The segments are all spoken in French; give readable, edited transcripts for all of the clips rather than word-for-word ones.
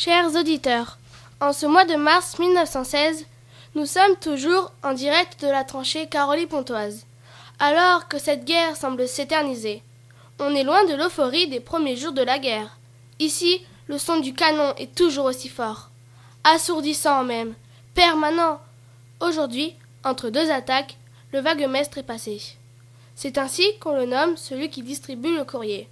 Chers auditeurs, en ce mois de mars 1916, nous sommes toujours en direct de la tranchée Caroly-Pontoise, alors que cette guerre semble s'éterniser. On est loin de l'euphorie des premiers jours de la guerre. Ici, le son du canon est toujours aussi fort, assourdissant même, permanent. Aujourd'hui, entre deux attaques, le vaguemestre est passé. C'est ainsi qu'on le nomme, celui qui distribue le courrier.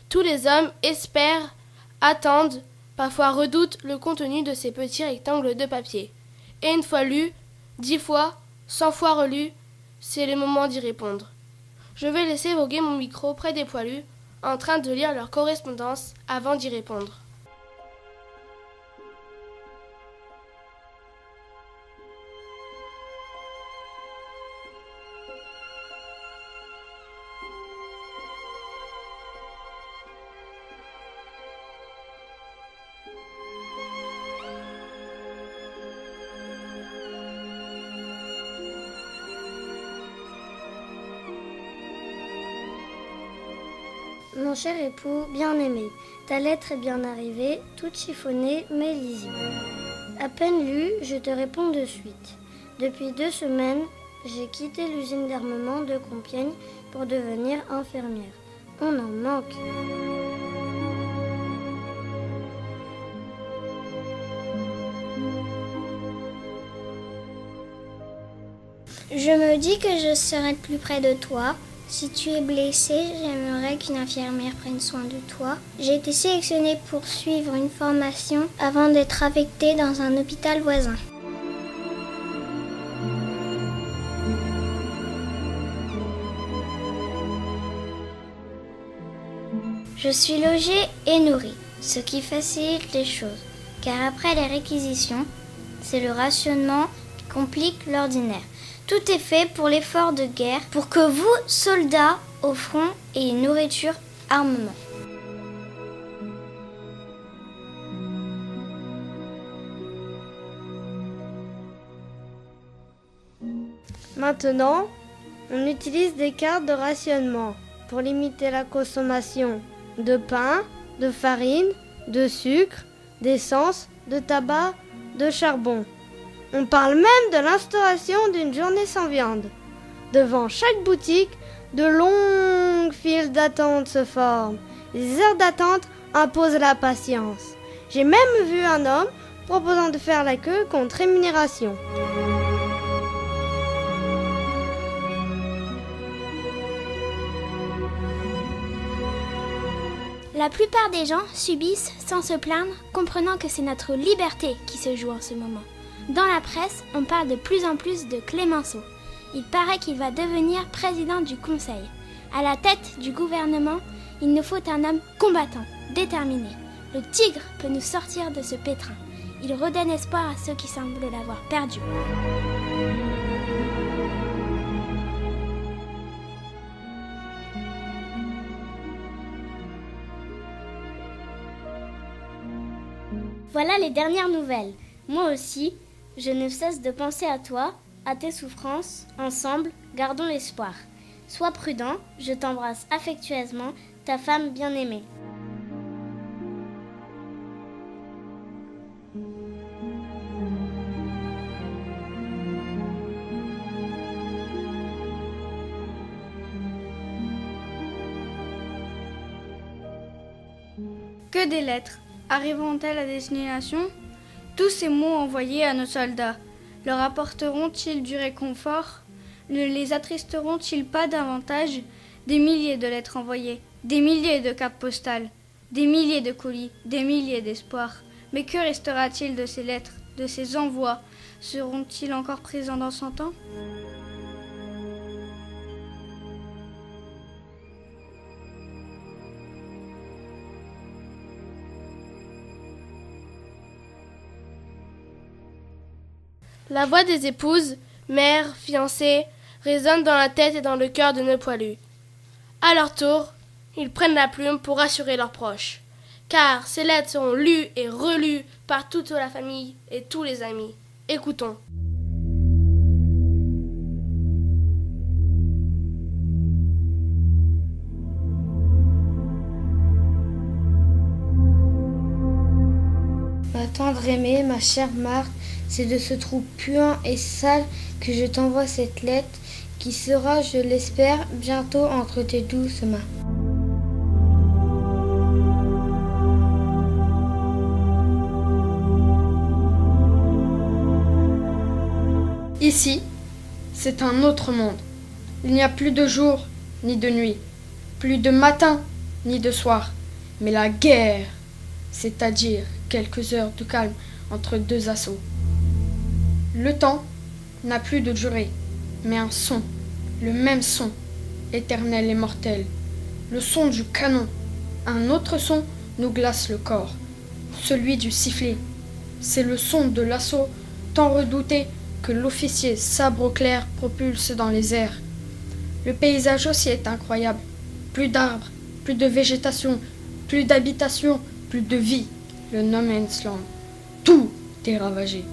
Tous les hommes espèrent, attendent, parfois redoutent le contenu de ces petits rectangles de papier. Et une fois lu, 10 fois, 100 fois relu, c'est le moment d'y répondre. Je vais laisser voguer mon micro près des poilus, en train de lire leur correspondance avant d'y répondre. Mon cher époux, bien-aimé, ta lettre est bien arrivée, toute chiffonnée mais lisible. À peine lue, je te réponds de suite. Depuis 2 semaines, j'ai quitté l'usine d'armement de Compiègne pour devenir infirmière. On en manque. Je me dis que je serai plus près de toi. Si tu es blessé, j'aimerais qu'une infirmière prenne soin de toi. J'ai été sélectionnée pour suivre une formation avant d'être affectée dans un hôpital voisin. Je suis logée et nourrie, ce qui facilite les choses, car après les réquisitions, c'est le rationnement qui complique l'ordinaire. Tout est fait pour l'effort de guerre, pour que vous, soldats, au front, ayez nourriture, armement. Maintenant, on utilise des cartes de rationnement pour limiter la consommation de pain, de farine, de sucre, d'essence, de tabac, de charbon. On parle même de l'instauration d'une journée sans viande. Devant chaque boutique, de longues files d'attente se forment. Les heures d'attente imposent la patience. J'ai même vu un homme proposant de faire la queue contre rémunération. La plupart des gens subissent sans se plaindre, comprenant que c'est notre liberté qui se joue en ce moment. Dans la presse, on parle de plus en plus de Clémenceau. Il paraît qu'il va devenir président du Conseil. À la tête du gouvernement, il nous faut un homme combattant, déterminé. Le tigre peut nous sortir de ce pétrin. Il redonne espoir à ceux qui semblent l'avoir perdu. Voilà les dernières nouvelles. Moi aussi, je ne cesse de penser à toi, à tes souffrances. Ensemble, gardons l'espoir. Sois prudent, je t'embrasse affectueusement, ta femme bien-aimée. Que des lettres arriveront-elles à destination ? Tous ces mots envoyés à nos soldats, leur apporteront-ils du réconfort ? Ne les attristeront-ils pas davantage ? Des milliers de lettres envoyées, des milliers de cartes postales, des milliers de colis, des milliers d'espoirs. Mais que restera-t-il de ces lettres, de ces envois ? Seront-ils encore présents dans 100 ans ? La voix des épouses, mères, fiancées, résonne dans la tête et dans le cœur de nos poilus. À leur tour, ils prennent la plume pour rassurer leurs proches, car ces lettres seront lues et relues par toute la famille et tous les amis. Écoutons. tendre aimée, ma chère Marthe, c'est de ce trou puant et sale que je t'envoie cette lettre qui sera, je l'espère, bientôt entre tes douces mains. Ici, c'est un autre monde. Il n'y a plus de jour ni de nuit, plus de matin ni de soir, mais la guerre, c'est-à-dire quelques heures de calme entre deux assauts. Le temps n'a plus de durée, mais un son, le même son, éternel et mortel, le son du canon. Un autre son nous glace le corps, celui du sifflet. C'est le son de l'assaut tant redouté que l'officier sabre au clair propulse dans les airs. Le paysage aussi est incroyable. Plus d'arbres, plus de végétation, plus d'habitation, plus de vie. Le No Man's Land. Tout est ravagé.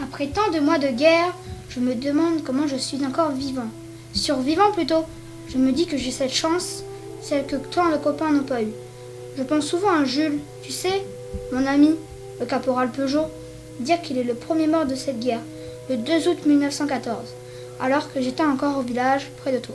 Après tant de mois de guerre, je me demande comment je suis encore vivant. Survivant plutôt. Je me dis que j'ai cette chance, celle que toi, le copain, n'a pas eue. Je pense souvent à Jules, tu sais, mon ami, le caporal Peugeot, dire qu'il est le premier mort de cette guerre, le 2 août 1914, alors que j'étais encore au village près de toi.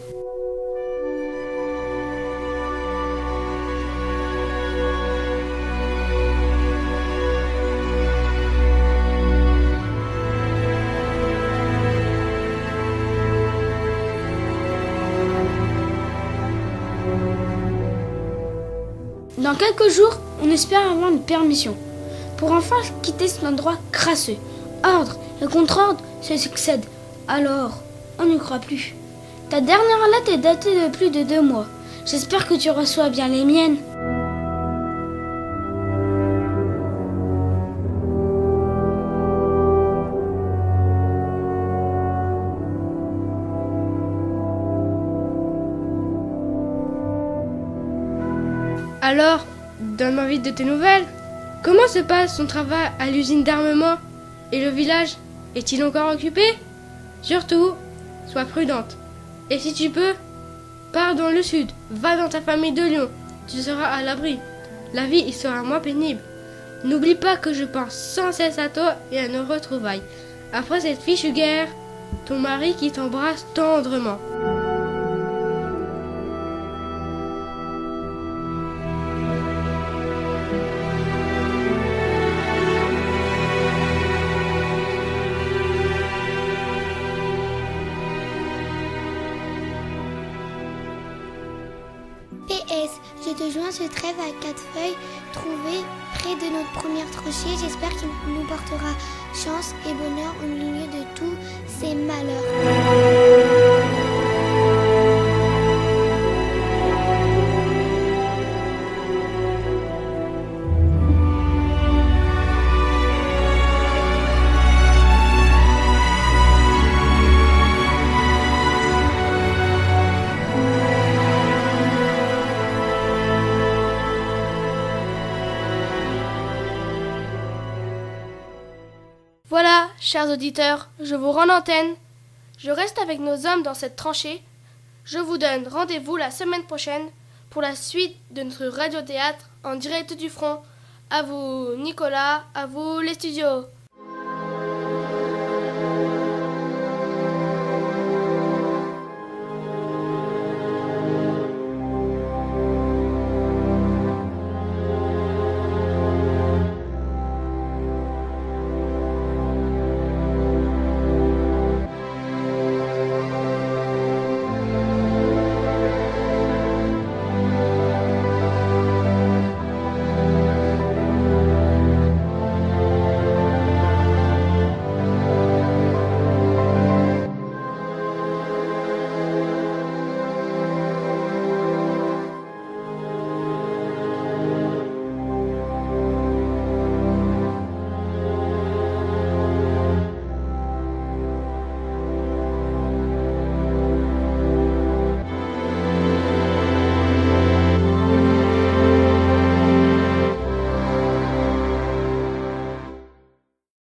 Dans quelques jours, on espère avoir une permission pour enfin quitter cet endroit crasseux. Ordre et contre-ordre se succèdent. Alors, on n'y croit plus. Ta dernière lettre est datée de plus de 2 mois. J'espère que tu reçois bien les miennes. Alors, donne-moi vite de tes nouvelles. Comment se passe ton travail à l'usine d'armement? Et le village, est-il encore occupé? Surtout, sois prudente. Et si tu peux, pars dans le sud, va dans ta famille de Lyon. Tu seras à l'abri. La vie y sera moins pénible. N'oublie pas que je pense sans cesse à toi et à nos retrouvailles. Après cette fichue guerre, ton mari qui t'embrasse tendrement. PS, je te joins ce trève à 4 feuilles trouvé près de notre première tranchée. J'espère qu'il nous portera chance et bonheur au milieu de tous ces malheurs. Voilà, chers auditeurs, je vous rends l'antenne. Je reste avec nos hommes dans cette tranchée. Je vous donne rendez-vous la semaine prochaine pour la suite de notre radio-théâtre en direct du front. À vous, Nicolas, à vous, les studios.